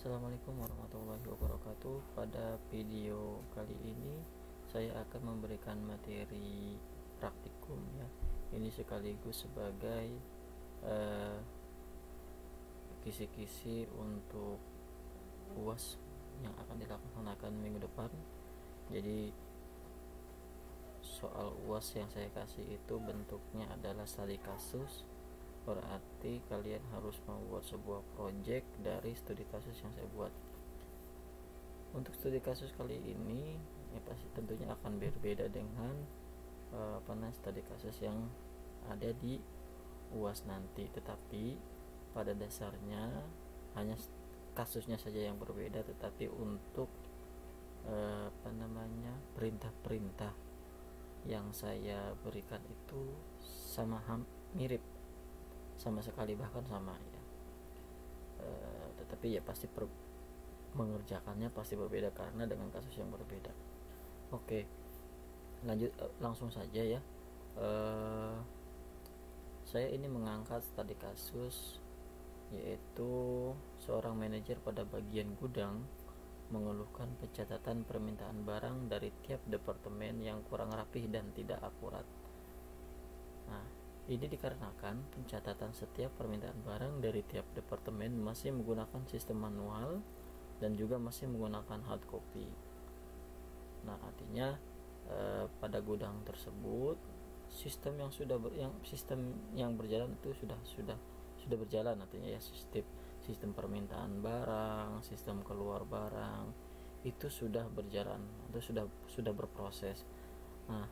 Assalamualaikum warahmatullahi wabarakatuh. Pada video kali ini saya akan memberikan materi praktikum ya. Ini sekaligus sebagai kisi-kisi untuk UAS yang akan dilaksanakan minggu depan. Jadi soal UAS yang saya kasih itu bentuknya adalah studi kasus. Berarti kalian harus membuat sebuah project dari studi kasus yang saya buat. Untuk studi kasus kali ini ya pasti tentunya akan berbeda dengan studi kasus yang ada di UAS nanti, tetapi pada dasarnya hanya kasusnya saja yang berbeda, tetapi untuk perintah-perintah yang saya berikan itu mirip, sama sekali bahkan sama ya, tetapi ya pasti mengerjakannya pasti berbeda karena dengan kasus yang berbeda. Oke, lanjut langsung saja ya. Saya ini mengangkat studi kasus yaitu seorang manajer pada bagian gudang mengeluhkan pencatatan permintaan barang dari tiap departemen yang kurang rapih dan tidak akurat. Nah, ini dikarenakan pencatatan setiap permintaan barang dari tiap departemen masih menggunakan sistem manual dan juga masih menggunakan hard copy. Nah, artinya pada gudang tersebut sistem yang berjalan itu sudah berjalan, artinya ya sistem permintaan barang, sistem keluar barang itu sudah berjalan atau sudah berproses. Nah,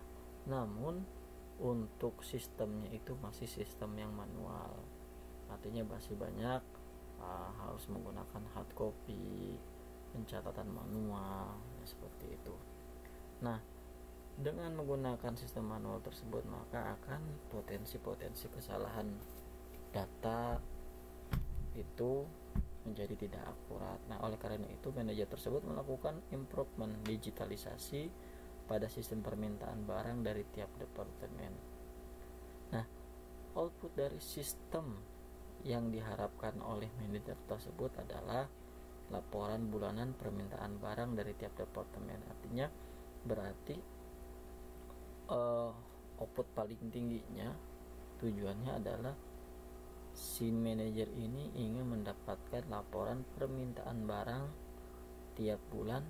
namun untuk sistemnya itu masih sistem yang manual, artinya masih banyak harus menggunakan hard copy, pencatatan manual ya, seperti itu. Nah, dengan menggunakan sistem manual tersebut maka akan potensi kesalahan data itu menjadi tidak akurat. Nah, oleh karena itu manajer tersebut melakukan improvement digitalisasi pada sistem permintaan barang dari tiap departemen. Nah, output dari sistem yang diharapkan oleh manajer tersebut adalah laporan bulanan permintaan barang dari tiap departemen. Artinya berarti output paling tingginya tujuannya adalah si manajer ini ingin mendapatkan laporan permintaan barang tiap bulan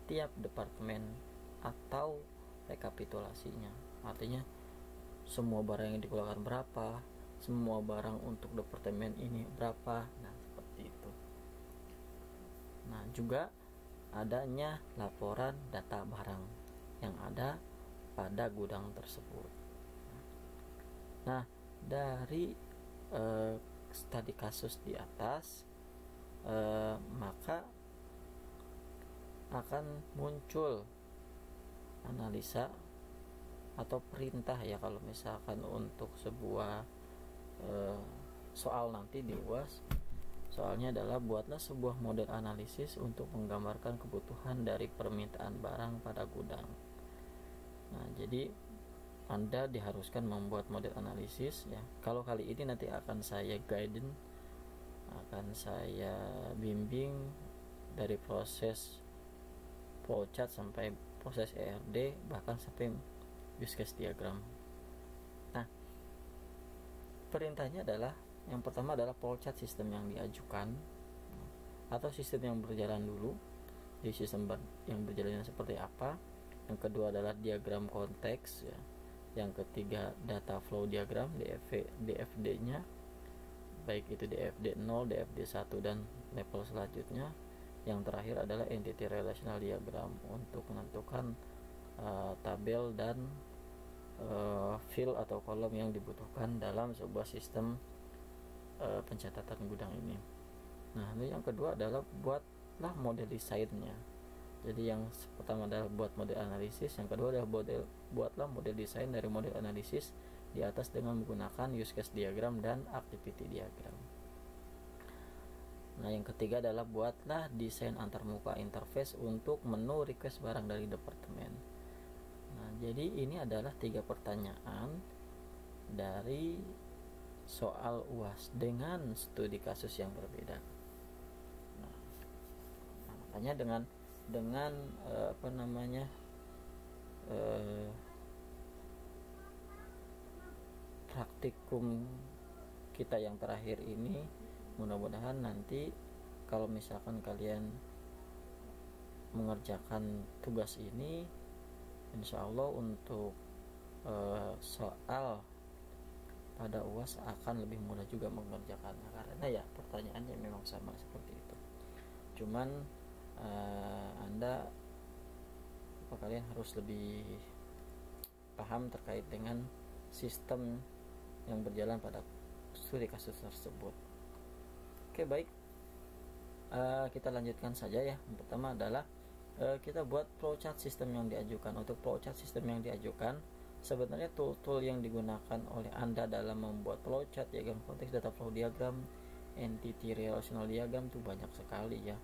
tiap departemen atau rekapitulasinya, artinya semua barang yang dikeluarkan berapa, semua barang untuk departemen ini berapa. Nah, seperti itu. Nah, juga adanya laporan data barang yang ada pada gudang tersebut. Nah, dari studi kasus di atas maka akan muncul analisa atau perintah ya, kalau misalkan untuk sebuah soal nanti di UAS, soalnya adalah buatlah sebuah model analisis untuk menggambarkan kebutuhan dari permintaan barang pada gudang. Nah, jadi Anda diharuskan membuat model analisis ya. Kalau kali ini nanti akan saya guidance, akan saya bimbing dari proses flowchart sampai proses ERD, bahkan sampai use case diagram. Nah, perintahnya adalah yang pertama adalah flowchart sistem yang diajukan atau sistem yang berjalan dulu. Di sistem yang berjalannya seperti apa. Yang kedua adalah diagram konteks ya. Yang ketiga data flow diagram DFD-nya, baik itu DFD 0, DFD 1 dan level selanjutnya. Yang terakhir adalah entity relational diagram untuk menentukan tabel dan field atau kolom yang dibutuhkan dalam sebuah sistem pencatatan gudang ini. Nah, yang kedua adalah buatlah model desainnya. Jadi yang pertama adalah buat model analisis, yang kedua adalah buatlah model desain dari model analisis di atas dengan menggunakan use case diagram dan activity diagram. Nah, yang ketiga adalah buatlah desain antarmuka interface untuk menu request barang dari departemen. Nah, jadi ini adalah 3 pertanyaan dari soal UAS dengan studi kasus yang berbeda. Nah, Makanya dengan apa namanya, praktikum kita yang terakhir ini, mudah-mudahan nanti kalau misalkan kalian mengerjakan tugas ini, insya Allah untuk soal pada UAS akan lebih mudah juga mengerjakannya, karena ya pertanyaannya memang sama seperti itu. Cuman Anda kalian harus lebih paham terkait dengan sistem yang berjalan pada studi kasus tersebut. Oke, baik, kita lanjutkan saja ya. Yang pertama adalah kita buat flowchart sistem yang diajukan. Untuk flowchart sistem yang diajukan, sebenarnya tool-tool yang digunakan oleh Anda dalam membuat flowchart, diagram konteks, data flow diagram, entity relational diagram itu banyak sekali ya.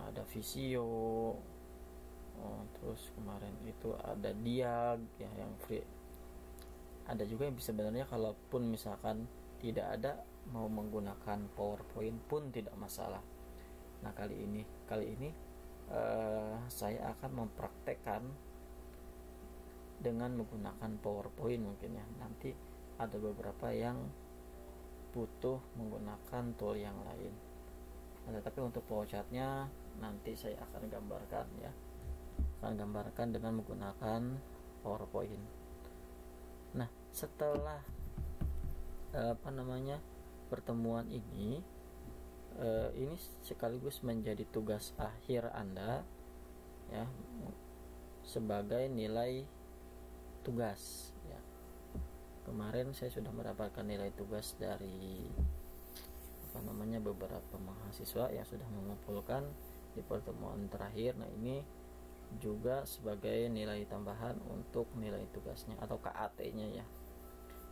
Ada Visio, terus kemarin itu ada Diag ya yang free. Ada juga yang bisa sebenarnya kalaupun misalkan tidak ada, mau menggunakan PowerPoint pun tidak masalah. Nah kali ini saya akan mempraktekkan dengan menggunakan PowerPoint mungkin ya. Nanti ada beberapa yang butuh menggunakan tool yang lain. Nah, tapi untuk flowchartnya nanti saya akan gambarkan ya. Akan gambarkan dengan menggunakan PowerPoint. Nah, setelah pertemuan ini sekaligus menjadi tugas akhir Anda ya, sebagai nilai tugas ya. Kemarin saya sudah mendapatkan nilai tugas dari beberapa mahasiswa yang sudah mengumpulkan di pertemuan terakhir. Nah, ini juga sebagai nilai tambahan untuk nilai tugasnya atau KAT-nya ya,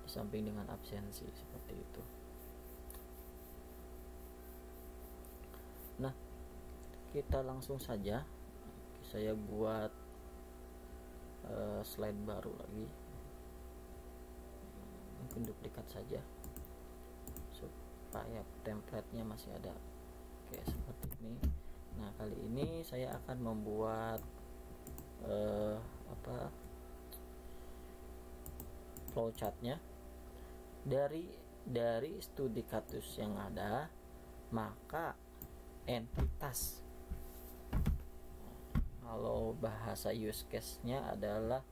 di samping dengan absensi seperti itu. Nah, kita langsung saja. Saya buat slide baru lagi, mungkin duplikat saja supaya template-nya masih ada. Oke, seperti ini. Nah, kali ini saya akan membuat flowchartnya dari studi kasus yang ada, maka entitas, kalau bahasa use case-nya adalah